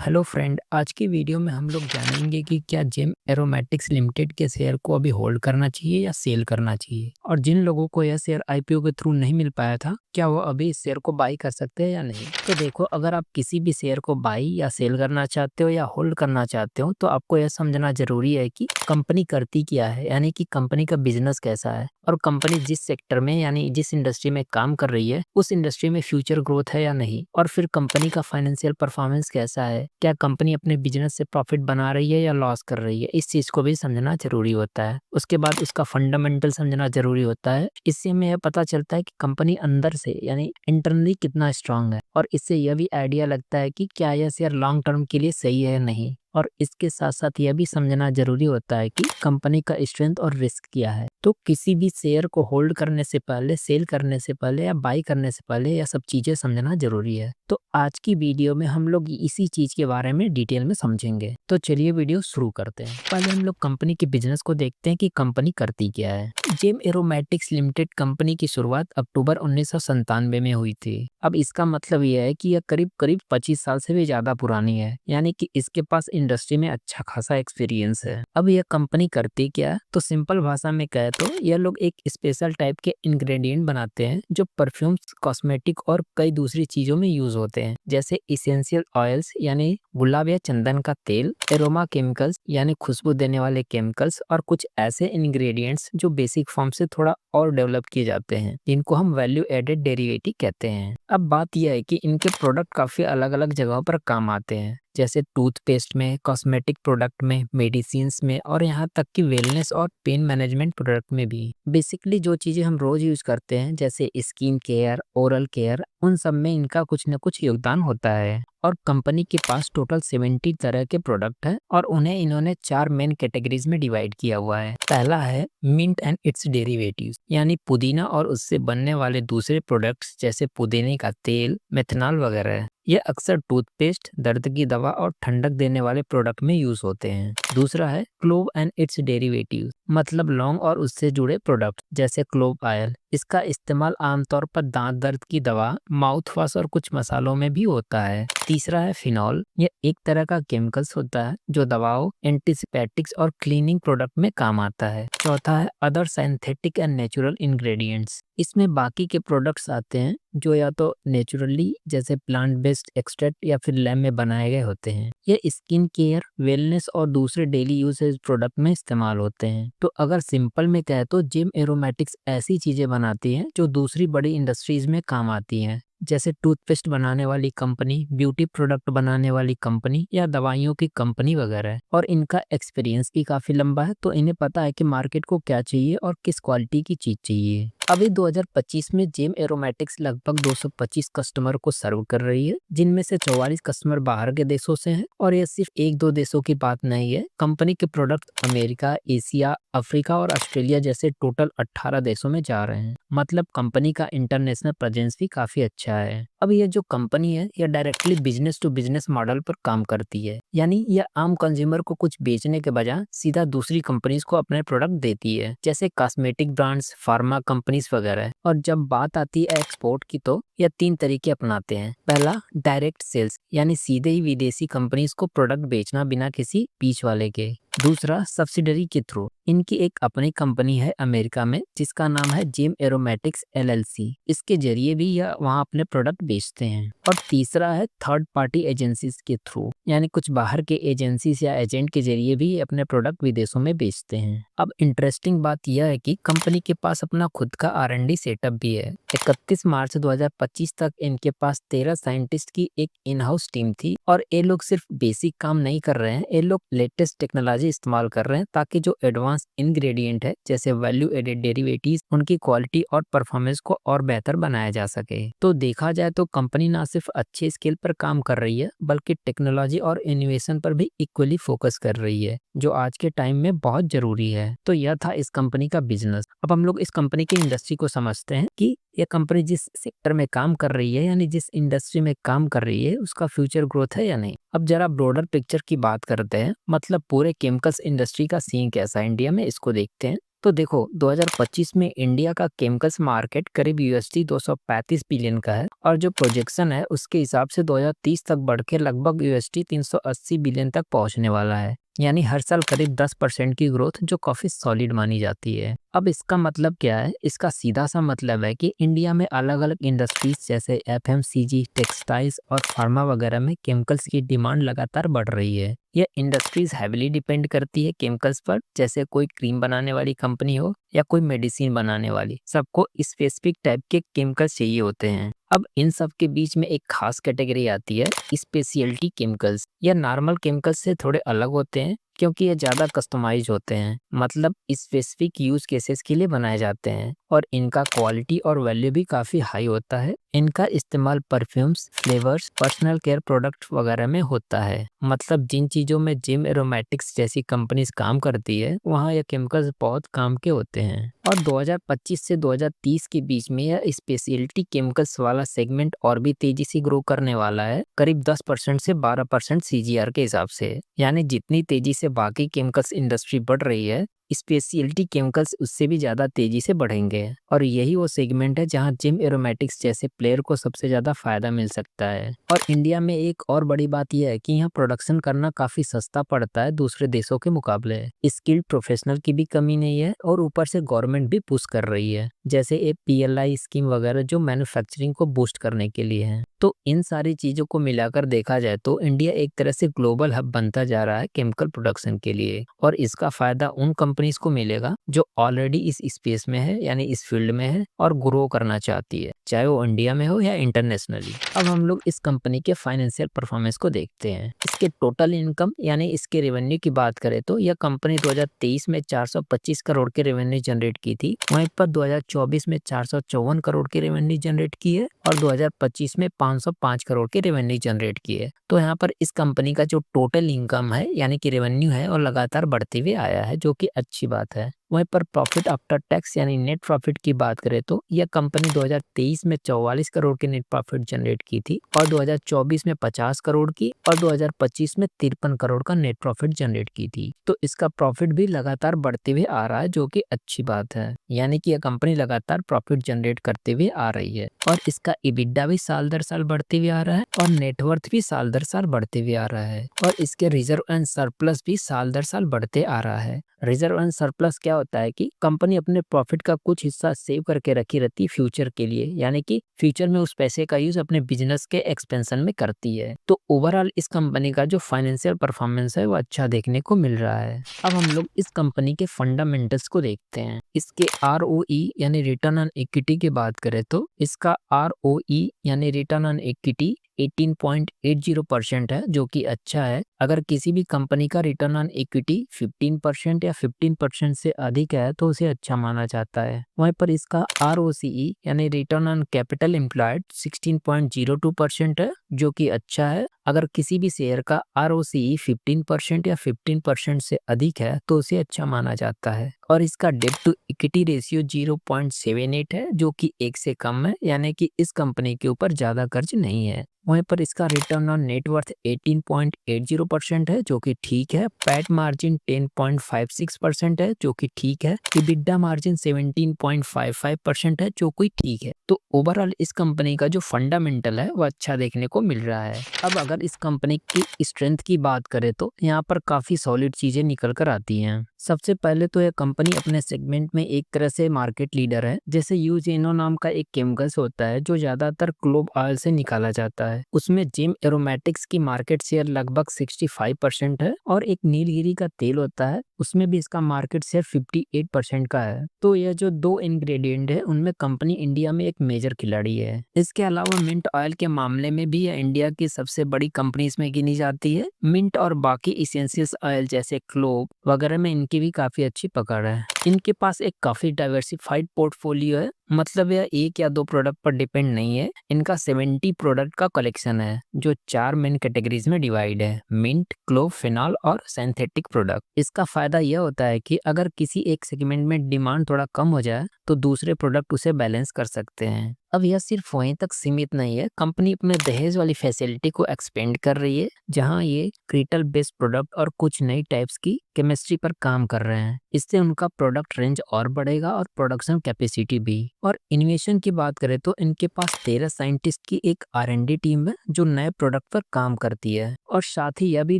Hello friend, आज की video में हम लोग जानेंगे कि क्या जेम एरोमेटिक्स लिमिटेड के शेयर को अभी होल्ड करना चाहिए या सेल करना चाहिए, और जिन लोगों को यह शेयर आईपीओ के थ्रू नहीं मिल पाया था, क्या वो अभी इस शेयर को बाई कर सकते हैं या नहीं। तो देखो, अगर आप किसी भी शेयर को बाई या सेल करना चाहते हो या होल्ड करना चाहते हो, तो आपको यह समझना जरूरी है कि कंपनी करती क्या है, यानी कि कंपनी का बिजनेस कैसा है, और कंपनी जिस सेक्टर में यानी जिस इंडस्ट्री में काम कर रही है उस इंडस्ट्री में फ्यूचर ग्रोथ है या नहीं, और फिर कंपनी का फाइनेंशियल परफॉर्मेंस कैसा है, क्या कंपनी अपने बिजनेस से प्रॉफिट बना रही है या लॉस कर रही है, इस चीज को भी समझना जरूरी होता है। उसके बाद उसका फंडामेंटल समझना जरूरी होता है। इससे हमें यह पता चलता है कि कंपनी अंदर से यानी इंटरनली कितना स्ट्रांग है, और इससे यह भी आइडिया लगता है कि क्या यह शेयर लॉन्ग टर्म के लिए सही है या नहीं। और इसके साथ साथ यह भी समझना जरूरी होता है कि कंपनी का स्ट्रेंथ और रिस्क क्या है। तो किसी भी शेयर को होल्ड करने से पहले, सेल करने से पहले या बाई करने से पहले यह सब चीजें समझना जरूरी है। तो आज की वीडियो में हम लोग इसी चीज के बारे में डिटेल में समझेंगे। तो चलिए वीडियो शुरू करते हैं। पहले हम लोग कंपनी के बिजनेस को देखते हैं कि कंपनी करती क्या है। जेम एरोमेटिक्स लिमिटेड कंपनी की शुरुआत अक्टूबर 1997 में हुई थी। अब इसका मतलब यह है कि यह करीब करीब 25 साल से भी ज्यादा पुरानी है, यानी कि इसके पास इंडस्ट्री में अच्छा खासा एक्सपीरियंस है। अब यह कंपनी करती क्या है, तो सिंपल भाषा में कहे तो यह लोग एक स्पेशल टाइप के इंग्रेडिएंट बनाते हैं जो परफ्यूम्स, कॉस्मेटिक और कई दूसरी चीजों में यूज होते हैं, जैसे इसेंशियल ऑयल्स यानी गुलाब या चंदन का तेल, एरोमा केमिकल्स यानी खुशबू देने वाले केमिकल्स, और कुछ ऐसे इंग्रेडिएंट्स जो बेसिक फॉर्म से थोड़ा और डेवलप किए जाते हैं, जिनको हम वैल्यू एडेड डेरिवेटिव कहते हैं। अब बात यह है कि इनके प्रोडक्ट काफी अलग अलग जगहों पर काम आते हैं, जैसे टूथपेस्ट में, कॉस्मेटिक प्रोडक्ट में, मेडिसिन्स में, और यहाँ तक कि वेलनेस और पेन मैनेजमेंट प्रोडक्ट में भी। बेसिकली जो चीजें हम रोज यूज करते हैं, जैसे स्किन केयर, ओरल केयर, उन सब में इनका कुछ न कुछ योगदान होता है। और कंपनी के पास टोटल 70 तरह के प्रोडक्ट है, और उन्हें इन्होंने 4 मेन कैटेगरीज में डिवाइड किया हुआ है। पहला है मिंट एंड इट्स डेरिवेटिव्स, यानी पुदीना और उससे बनने वाले दूसरे प्रोडक्ट्स, जैसे पुदीने का तेल, मेथनॉल वगैरह। ये अक्सर टूथपेस्ट, दर्द की दवा और ठंडक देने वाले प्रोडक्ट में यूज होते हैं। दूसरा है क्लोव एंड इट्स डेरिवेटिव्स, मतलब लौंग और उससे जुड़े प्रोडक्ट, जैसे क्लोव ऑयल। इसका इस्तेमाल आमतौर पर दांत दर्द की दवा, माउथ वॉश और कुछ मसालों में भी होता है। तीसरा है फिनॉल, यह एक तरह का केमिकल्स होता है जो दवाओं, एंटीसेप्टिक्स और क्लीनिंग प्रोडक्ट में काम आता है। चौथा है other synthetic and natural ingredients, इसमें बाकी के प्रोडक्ट्स आते हैं जो या तो नेचुरली, जैसे प्लांट बेस्ड एक्सट्रैक्ट, या फिर लैब में बनाए गए होते हैं। ये स्किन केयर, वेलनेस और दूसरे डेली यूसेज प्रोडक्ट में इस्तेमाल होते हैं। तो अगर सिंपल में कहे तो जेम एरोमेटिक्स ऐसी चीजें बनाती हैं जो दूसरी बड़ी इंडस्ट्रीज में काम आती हैं, जैसे टूथपेस्ट बनाने वाली कंपनी, ब्यूटी प्रोडक्ट बनाने वाली कंपनी, या दवाइयों की कंपनी वगैरह। और इनका एक्सपीरियंस भी काफी लंबा है, तो इन्हें पता है कि मार्केट को क्या चाहिए और किस क्वालिटी की चीज चाहिए। अभी 2025 में जेम एरोमेटिक्स लगभग 225 कस्टमर को सर्व कर रही है, जिनमें से 44 कस्टमर बाहर के देशों से हैं। और ये सिर्फ एक दो देशों की बात नहीं है, कंपनी के प्रोडक्ट अमेरिका, एशिया, अफ्रीका और ऑस्ट्रेलिया जैसे टोटल 18 देशों में जा रहे हैं। मतलब कंपनी का इंटरनेशनल प्रेजेंस भी काफी अच्छा है। अब ये जो कंपनी है, यह directly business to business model पर काम करती है, यानी यह आम कंज्यूमर को कुछ बेचने के बजाय सीधा दूसरी कंपनीज को अपने प्रोडक्ट देती है, जैसे कॉस्मेटिक ब्रांड्स, फार्मा कंपनीज वगैरह। और जब बात आती है एक्सपोर्ट की, तो यह 3 तरीके अपनाते हैं। पहला डायरेक्ट सेल्स, यानी सीधे ही विदेशी कंपनीज को प्रोडक्ट बेचना बिना किसी बीच वाले के। दूसरा सब्सिडरी के थ्रू, इनकी एक अपनी कंपनी है अमेरिका में जिसका नाम है जेम एरोमेटिक्स एलएलसी, इसके जरिए भी यह वहां अपने प्रोडक्ट बेचते हैं। और तीसरा है थर्ड पार्टी एजेंसीज के थ्रू, यानी कुछ बाहर के एजेंसीज या एजेंट के जरिए भी अपने प्रोडक्ट विदेशों में बेचते हैं। अब इंटरेस्टिंग बात यह है कि कंपनी के पास अपना खुद का R&D सेटअप भी है। 31 मार्च 2025 तक इनके पास 13 साइंटिस्ट की एक इन हाउस टीम थी, और ये लोग सिर्फ बेसिक काम नहीं कर रहे हैं, ये लोग लेटेस्ट टेक्नोलॉजी इस्तेमाल कर रहे हैं ताकि जो एडवांस इंग्रेडिएंट है, जैसे वैल्यू एडेड डेरिवेटिव्स, उनकी क्वालिटी और परफॉर्मेंस को और बेहतर बनाया जा सके। तो देखा जाए तो कंपनी ना सिर्फ अच्छे स्केल पर काम कर रही है, बल्कि टेक्नोलॉजी और इनोवेशन पर भी इक्वली फोकस कर रही है, जो आज के टाइम में बहुत जरूरी है। तो यह था इस कंपनी का बिजनेस। अब हम लोग इस कंपनी की इंडस्ट्री को समझते हैं कि यह कंपनी जिस सेक्टर में काम कर रही है, यानी जिस इंडस्ट्री में काम कर रही है, उसका फ्यूचर ग्रोथ है या नहीं। अब जरा ब्रॉडर पिक्चर की बात करते हैं, मतलब पूरे केमिकल्स इंडस्ट्री का सीन कैसा है इंडिया में, इसको देखते हैं। तो देखो 2025 में इंडिया का केमिकल्स मार्केट करीब यूएसडी 235 बिलियन का है और जो प्रोजेक्शन है उसके हिसाब से 2030 तक बढ़ के लगभग यूएसडी 380 बिलियन तक पहुंचने वाला है। यानी हर साल करीब 10% की ग्रोथ, जो काफी सॉलिड मानी जाती है। अब इसका मतलब क्या है? इसका सीधा सा मतलब है कि इंडिया में अलग अलग इंडस्ट्रीज जैसे एफएमसीजी, टेक्सटाइल्स और फार्मा वगैरह में केमिकल्स की डिमांड लगातार बढ़ रही है। यह इंडस्ट्रीज हैविली डिपेंड करती है केमिकल्स पर, जैसे कोई क्रीम बनाने वाली कंपनी हो या कोई मेडिसिन बनाने वाली, सबको स्पेसिफिक टाइप के केमिकल्स चाहिए होते हैं। अब इन सब के बीच में एक खास कैटेगरी आती है स्पेशलिटी केमिकल्स। यह नॉर्मल केमिकल्स से थोड़े अलग होते हैं क्योंकि ये ज़्यादा कस्टमाइज होते हैं, मतलब स्पेसिफिक यूज केसेस के लिए बनाए जाते हैं और इनका क्वालिटी और वैल्यू भी काफ़ी हाई होता है। इनका इस्तेमाल perfumes, flavours, personal care product वगैरह में होता है। मतलब जिन चीज़ों में जिम एरोमेटिक्स जैसी कंपनीज काम करती है, वहाँ ये केमिकल्स बहुत काम के होते हैं। और 2025 से 2030 के बीच में यह स्पेशलिटी केमिकल्स वाला सेगमेंट और भी तेजी से ग्रो करने वाला है, करीब 10% से 12% सीजीआर के हिसाब से। यानी जितनी तेजी से बाकी केमिकल्स इंडस्ट्री बढ़ रही है, स्पेशलिटी केमिकल्स उससे भी ज़्यादा तेजी से बढ़ेंगे। और यही वो सेगमेंट है जहां जिम एरोमेटिक्स जैसे प्लेयर को सबसे ज़्यादा फायदा मिल सकता है। और इंडिया में एक और बड़ी बात यह है कि यहाँ प्रोडक्शन करना काफ़ी सस्ता पड़ता है दूसरे देशों के मुकाबले। स्किल्ड प्रोफेशनल की भी कमी नहीं है और ऊपर से गवर्नमेंट भी पुश कर रही है, जैसे ये पीएलआई स्कीम वगैरह जो मैन्युफैक्चरिंग को बूस्ट करने के लिए है। तो इन सारी चीज़ों को मिलाकर देखा जाए तो इंडिया एक तरह से ग्लोबल हब बनता जा रहा है केमिकल प्रोडक्शन के लिए। और इसका फायदा उन कंपनीज को मिलेगा जो ऑलरेडी इस स्पेस में है, यानी इस फील्ड में है और ग्रो करना चाहती है, चाहे वो इंडिया में हो या इंटरनेशनली। अब हम लोग इस कंपनी के फाइनेंशियल परफॉर्मेंस को देखते हैं। इसके टोटल इनकम यानी इसके रेवेन्यू की बात करें तो यह कंपनी 2023 में 425 करोड़ के रेवेन्यू जनरेट की थी, वहीं पर 2024 में 454 करोड़ के रेवेन्यू जनरेट की है और 2025 में 505 करोड़ के रेवेन्यू जनरेट की है। तो यहाँ पर इस कंपनी का जो टोटल इनकम है यानी कि रेवेन्यू है और लगातार बढ़ते हुए आया है, जो कि अच्छी बात है। वहीं पर प्रॉफिट आफ्टर टैक्स यानी नेट प्रॉफिट की बात करें तो यह कंपनी 2023 में 44 करोड़ की नेट प्रॉफिट जनरेट की थी और 2024 में 50 करोड़ की और 2025 में 53 करोड़ का नेट प्रॉफिट जनरेट की थी। तो इसका प्रॉफिट भी लगातार बढ़ते हुए आ रहा है, जो कि अच्छी बात है। यानी कि यह कंपनी लगातार प्रॉफिट जनरेट करते हुए आ रही है और इसका EBITDA भी साल दर साल बढ़ते हुए आ रहा है और नेटवर्थ भी साल दर साल बढ़ते हुए आ रहा है और इसके रिजर्व एंड सरप्लस भी साल दर साल बढ़ते आ रहा है। रिजर्व एंड सरप्लस क्या होता है कि कंपनी अपने प्रॉफिट का कुछ हिस्सा सेव करके रखी रहती है फ्यूचर के लिए, यानी कि फ्यूचर में उस पैसे का यूज अपने बिजनेस के एक्सपेंशन में करती है। तो ओवरऑल इस कंपनी का जो फाइनेंशियल परफॉर्मेंस है वो अच्छा देखने को मिल रहा है। अब हम लोग इस कंपनी के फंडामेंटल्स को देखते हैं। इसके ROE यानी रिटर्न ऑन इक्विटी की बात करें तो इसका ROE यानी रिटर्न ऑन इक्विटी 18.80% है, जो कि अच्छा है। अगर किसी भी कंपनी का रिटर्न ऑन इक्विटी 15% या 15% से अधिक है तो उसे अच्छा माना जाता है। वहीं पर इसका ROCE यानी रिटर्न ऑन कैपिटल एम्प्लॉयड 16.02% है, जो कि अच्छा है। अगर किसी भी शेयर का ROCE 15% या 15% से अधिक है तो उसे अच्छा माना जाता है। और इसका डेट टू इक्विटी रेशियो 0.78 है, जो कि 1 से कम है, यानी कि इस कंपनी के ऊपर ज्यादा कर्ज नहीं है। वहीं पर इसका रिटर्न ऑन नेटवर्थ 18.80% है, जो कि ठीक है। पैट मार्जिन 10.56% है, जो कि ठीक है। EBITDA मार्जिन 17.55% है, जो कि ठीक है। तो ओवरऑल इस कंपनी का जो फंडामेंटल है वो अच्छा देखने को मिल रहा है। अब अगर इस कंपनी की स्ट्रेंथ की बात करें तो यहाँ पर काफी सॉलिड चीजें निकल कर आती हैं। सबसे पहले तो यह कंपनी अपने सेगमेंट में एक तरह से मार्केट लीडर है। जैसे यूजेनो नाम का एक केमिकल्स होता है जो ज्यादातर क्लोव ऑयल से निकाला जाता है, उसमें जिम एरोमेटिक्स की मार्केट शेयर लगभग 65% है। और एक नीलगिरी का तेल होता है, उसमें भी इसका मार्केट शेयर 58% का है। तो यह जो दो इंग्रेडिएंट है उनमें कंपनी इंडिया में एक मेजर खिलाड़ी है। इसके अलावा मिंट ऑयल के मामले में भी यह इंडिया की सबसे बड़ी कंपनीज में गिनी जाती है। मिंट और बाकी इसेंशियल्स ऑयल जैसे क्लोव वगैरह में इनकी भी काफी अच्छी पकड़ है। इनके पास एक काफी डाइवर्सिफाइड पोर्टफोलियो है, मतलब यह एक या दो प्रोडक्ट पर डिपेंड नहीं है। इनका 70 प्रोडक्ट का कलेक्शन है जो 4 मेन कैटेगरीज में डिवाइड है: मिंट, क्लोव, फिनॉल और सिंथेटिक प्रोडक्ट। इसका फायदा यह होता है कि अगर किसी एक सेगमेंट में डिमांड थोड़ा कम हो जाए तो दूसरे प्रोडक्ट उसे बैलेंस कर सकते हैं। अब यह सिर्फ वहीं तक सीमित नहीं है, कंपनी अपने दहेज वाली फैसिलिटी को एक्सपेंड कर रही है, जहां ये क्रिटल बेस्ड प्रोडक्ट और कुछ नई टाइप्स की केमिस्ट्री पर काम कर रहे हैं। इससे उनका प्रोडक्ट रेंज और बढ़ेगा और प्रोडक्शन कैपेसिटी भी। और इन्वेशन की बात करें तो इनके पास 13 साइंटिस्ट की एक R&D टीम है जो नए प्रोडक्ट पर काम करती है और साथ ही यह भी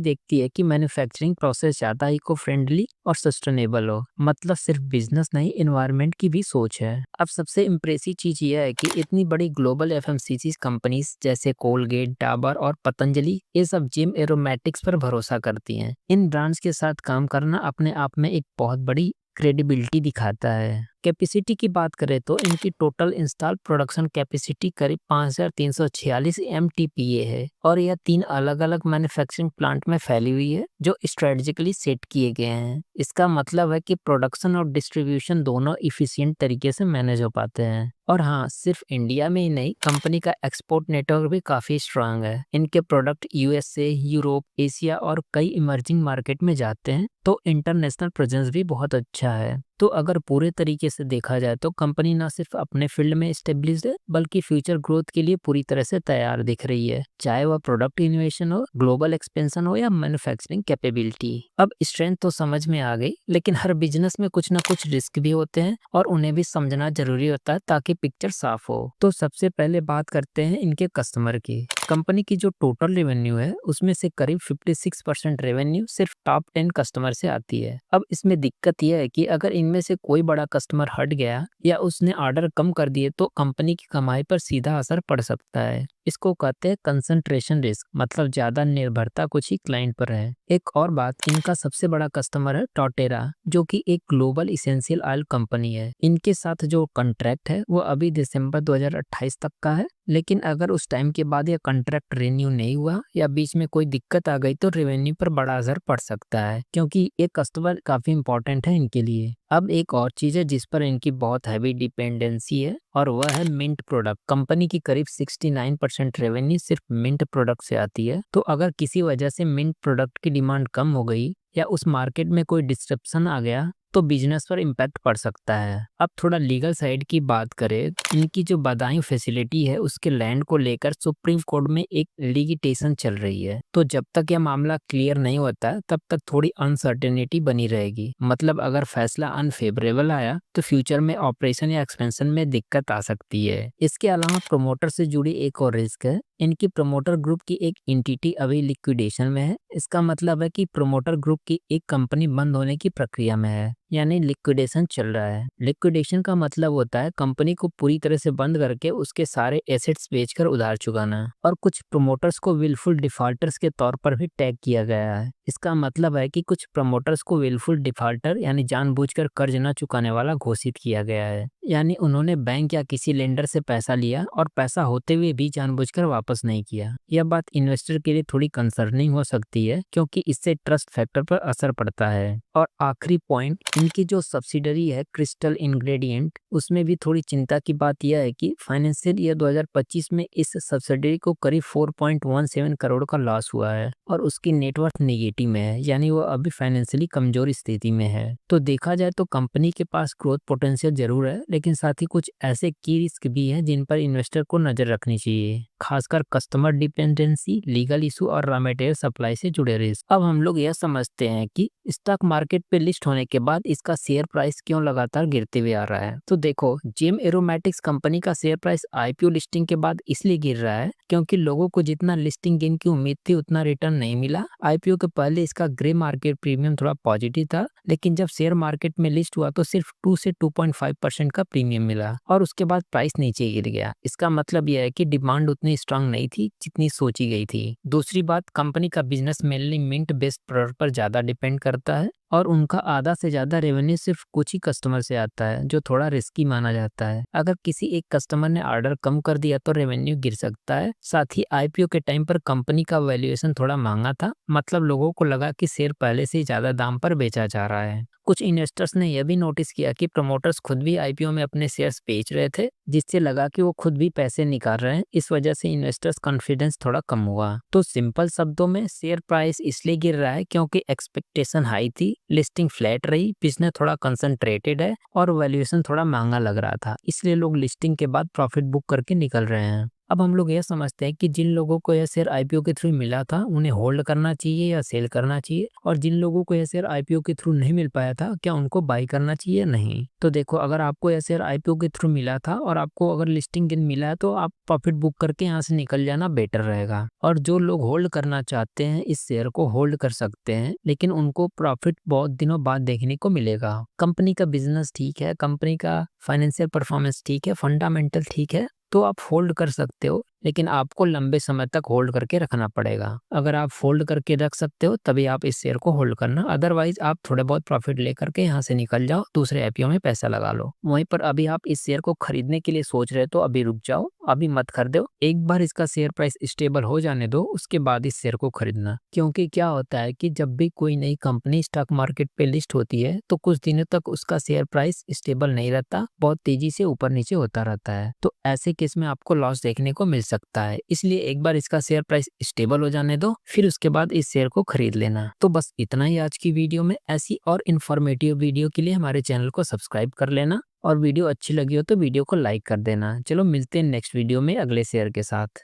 देखती है कि मैन्युफैक्चरिंग प्रोसेस ज़्यादा इको फ्रेंडली और सस्टेनेबल हो। मतलब सिर्फ बिजनेस नहीं, एनवायरनमेंट की भी सोच है। अब सबसे इम्प्रेसिव चीज यह है कि इतनी बड़ी ग्लोबल FMCG कंपनीज जैसे कोलगेट, डाबर और पतंजलि ये सब जिम एरोमेटिक्स पर भरोसा करती हैं। इन ब्रांड्स के साथ काम करना अपने आप में एक बहुत बड़ी क्रेडिबिलिटी दिखाता है। कैपेसिटी की बात करें तो इनकी टोटल इंस्टॉल प्रोडक्शन कैपेसिटी करीब 5346 MTPA है और यह 3 अलग अलग मैन्युफैक्चरिंग प्लांट में फैली हुई है जो स्ट्रेटेजिकली सेट किए गए हैं। इसका मतलब है कि प्रोडक्शन और डिस्ट्रीब्यूशन दोनों इफिशिएंट तरीके से मैनेज हो पाते हैं। और हाँ, सिर्फ इंडिया में ही नहीं, कंपनी का एक्सपोर्ट नेटवर्क भी काफी स्ट्रांग है। इनके प्रोडक्ट USA, यूरोप, एशिया और कई इमर्जिंग मार्केट में जाते हैं, तो इंटरनेशनल प्रेजेंस भी बहुत अच्छा है। तो अगर पूरे तरीके से देखा जाए तो कंपनी ना सिर्फ अपने फील्ड में एस्टेब्लिश्ड है बल्कि फ्यूचर ग्रोथ के लिए पूरी तरह से तैयार दिख रही है, चाहे वह प्रोडक्ट इनोवेशन हो, ग्लोबल एक्सपेंशन हो या मैन्युफैक्चरिंग कैपेबिलिटी। अब स्ट्रेंथ तो समझ में आ गई, लेकिन हर बिजनेस में कुछ ना कुछ रिस्क भी होते हैं और उन्हें भी समझना जरूरी होता है ताकि पिक्चर साफ हो। तो सबसे पहले बात करते हैं इनके कस्टमर की। कंपनी की जो टोटल रेवेन्यू है उसमें से करीब 56% रेवेन्यू सिर्फ टॉप 10 कस्टमर से आती है। अब इसमें दिक्कत यह है कि अगर इनमें से कोई बड़ा कस्टमर हट गया या उसने ऑर्डर कम कर दिए तो कंपनी की कमाई पर सीधा असर पड़ सकता है। इसको कहते हैं कंसंट्रेशन रिस्क, मतलब ज्यादा निर्भरता कुछ ही क्लाइंट पर है। एक और बात, इनका सबसे बड़ा कस्टमर है टॉटेरा, जो कि एक ग्लोबल इसेंशियल ऑयल कंपनी है। इनके साथ जो कॉन्ट्रैक्ट है वो अभी दिसंबर 2028 तक का है, लेकिन अगर उस टाइम के बाद यह कॉन्ट्रैक्ट रिन्यू नहीं हुआ या बीच में कोई दिक्कत आ गई तो रेवेन्यू पर बड़ा असर पड़ सकता है, क्योंकि ये कस्टमर काफी इंपॉर्टेंट है इनके लिए। अब एक और चीज है जिस पर इनकी बहुत हैवी डिपेंडेंसी है और वह है मिंट प्रोडक्ट। कंपनी की करीब 69% रेवेन्यू सिर्फ मिंट प्रोडक्ट से आती है। तो अगर किसी वजह से मिंट प्रोडक्ट की डिमांड कम हो गई या उस मार्केट में कोई डिस्ट्रप्शन आ गया तो बिजनेस पर इम्पैक्ट पड़ सकता है। अब थोड़ा लीगल साइड की बात करें, इनकी जो बदायूं फैसिलिटी है उसके लैंड को लेकर सुप्रीम कोर्ट में एक लिटिगेशन चल रही है। तो जब तक यह मामला क्लियर नहीं होता तब तक थोड़ी अनसर्टेनिटी बनी रहेगी। मतलब अगर फैसला अनफेवरेबल आया तो फ्यूचर में ऑपरेशन या एक्सपेंशन में दिक्कत आ सकती है। इसके अलावा प्रमोटर से जुड़ी एक और रिस्क है, इनकी प्रमोटर ग्रुप की एक एंटिटी अभी लिक्विडेशन में है। इसका मतलब है कि प्रमोटर ग्रुप की एक कंपनी बंद होने की प्रक्रिया में है, यानी लिक्विडेशन चल रहा है। लिक्विडेशन का मतलब होता है कंपनी को पूरी तरह से बंद करके उसके सारे एसेट्स बेचकर उधार चुकाना। और कुछ प्रमोटर्स को विलफुल डिफॉल्टर्स के तौर पर भी टैग किया गया है। इसका मतलब है कि कुछ प्रमोटर्स को विलफुल डिफॉल्टर यानी जानबूझकर कर्ज न चुकाने वाला घोषित किया गया है। यानी उन्होंने बैंक या किसी लेंडर से पैसा लिया और पैसा होते हुए भी जानबूझकर वापस नहीं किया। यह बात इन्वेस्टर के लिए थोड़ी कंसर्निंग हो सकती है, क्योंकि इससे ट्रस्ट फैक्टर पर असर पड़ता है। और आखिरी पॉइंट, इनकी जो सब्सिडरी है क्रिस्टल इंग्रेडिएंट, उसमें भी थोड़ी चिंता की बात यह है कि फाइनेंशियल ईयर 2025 में इस सब्सिडरी को करीब 4.17 करोड़ का लॉस हुआ है और उसकी नेटवर्थ नेगेटिव में है, यानी वो अभी फाइनेंशियली कमजोर स्थिति में है। तो देखा जाए तो कंपनी के पास ग्रोथ पोटेंशियल जरूर है, लेकिन साथ ही कुछ ऐसे की रिस्क भी है जिन पर इन्वेस्टर को नजर रखनी चाहिए, खासकर कस्टमर डिपेंडेंसी, लीगल इशू और रॉ मटेरियल सप्लाई से जुड़े रिस्क। अब हम लोग यह समझते हैं कि स्टॉक मार्केट पे लिस्ट होने के बाद इसका शेयर प्राइस क्यों लगातार गिरते हुए आ रहा है। तो देखो, जेम एरोमेटिक्स कंपनी का शेयर प्राइस IPO लिस्टिंग के बाद इसलिए गिर रहा है क्योंकि लोगों को जितना लिस्टिंग गेन की उम्मीद थी उतना रिटर्न नहीं मिला। IPO के पहले इसका ग्रे मार्केट प्रीमियम थोड़ा पॉजिटिव था, लेकिन जब शेयर मार्केट में लिस्ट हुआ तो सिर्फ 2 से 2.5% का प्रीमियम मिला और उसके बाद प्राइस नीचे गिर गया। इसका मतलब यह है कि डिमांड उतनी स्ट्रांग नहीं थी जितनी सोची गई थी। दूसरी बात, कंपनी का business mainly mint based product पर ज्यादा डिपेंड करता है और उनका आधा से ज्यादा रेवेन्यू सिर्फ कुछ ही कस्टमर से आता है, जो थोड़ा रिस्की माना जाता है। अगर किसी एक कस्टमर ने ऑर्डर कम कर दिया तो रेवेन्यू गिर सकता है। साथ ही IPO के टाइम पर कंपनी का वैल्यूएशन थोड़ा महंगा था, मतलब लोगों को लगा कि शेयर पहले से ही ज्यादा दाम पर बेचा जा रहा है। कुछ इन्वेस्टर्स ने यह भी नोटिस किया कि प्रमोटर्स खुद भी IPO में अपने शेयर्स बेच रहे थे, जिससे लगा कि वो खुद भी पैसे निकाल रहे हैं। इस वजह से इन्वेस्टर्स कॉन्फिडेंस थोड़ा कम हुआ। तो सिंपल शब्दों में, शेयर प्राइस इसलिए गिर रहा है क्योंकि एक्सपेक्टेशन हाई थी, लिस्टिंग फ्लैट रही, बिजनेस थोड़ा कंसंट्रेटेड है और वैल्यूएशन थोड़ा महंगा लग रहा था, इसलिए लोग लिस्टिंग के बाद प्रॉफिट बुक करके निकल रहे हैं। अब हम लोग यह समझते हैं कि जिन लोगों को यह शेयर आईपीओ के थ्रू मिला था उन्हें होल्ड करना चाहिए या सेल करना चाहिए, और जिन लोगों को यह शेयर आईपीओ के थ्रू नहीं मिल पाया था क्या उनको बाई करना चाहिए या नहीं। तो देखो, अगर आपको यह शेयर आईपीओ के थ्रू मिला था और आपको अगर लिस्टिंग दिन मिला है तो आप प्रॉफिट बुक करके यहाँ से निकल जाना बेटर रहेगा। और जो लोग होल्ड करना चाहते हैं इस शेयर को होल्ड कर सकते हैं, लेकिन उनको प्रॉफिट बहुत दिनों बाद देखने को मिलेगा। कंपनी का बिजनेस ठीक है, कंपनी का फाइनेंशियल परफॉर्मेंस ठीक है, फंडामेंटल ठीक है, तो आप होल्ड कर सकते हो, लेकिन आपको लंबे समय तक होल्ड करके रखना पड़ेगा। अगर आप होल्ड करके रख सकते हो तभी आप इस शेयर को होल्ड करना, अदरवाइज आप थोड़े बहुत प्रॉफिट लेकर के यहाँ से निकल जाओ, दूसरे आईपीओ में पैसा लगा लो। वहीं पर अभी आप इस शेयर को खरीदने के लिए सोच रहे हो तो अभी रुक जाओ, अभी मत खरीदो, एक बार इसका शेयर प्राइस स्टेबल हो जाने दो, उसके बाद इस शेयर को खरीदना। क्योंकि क्या होता है कि जब भी कोई नई कंपनी स्टॉक मार्केट पे लिस्ट होती है तो कुछ दिनों तक उसका शेयर प्राइस स्टेबल नहीं रहता, बहुत तेजी से ऊपर नीचे होता रहता है, तो ऐसे केस में आपको लॉस देखने को मिल सकता है। इसलिए एक बार इसका शेयर प्राइस स्टेबल हो जाने दो, फिर उसके बाद इस शेयर को खरीद लेना। तो बस इतना ही आज की वीडियो में। ऐसी और इन्फॉर्मेटिव वीडियो के लिए हमारे चैनल को सब्सक्राइब कर लेना, और वीडियो अच्छी लगी हो तो वीडियो को लाइक कर देना। चलो मिलते हैं नेक्स्ट वीडियो में अगले शेयर के साथ।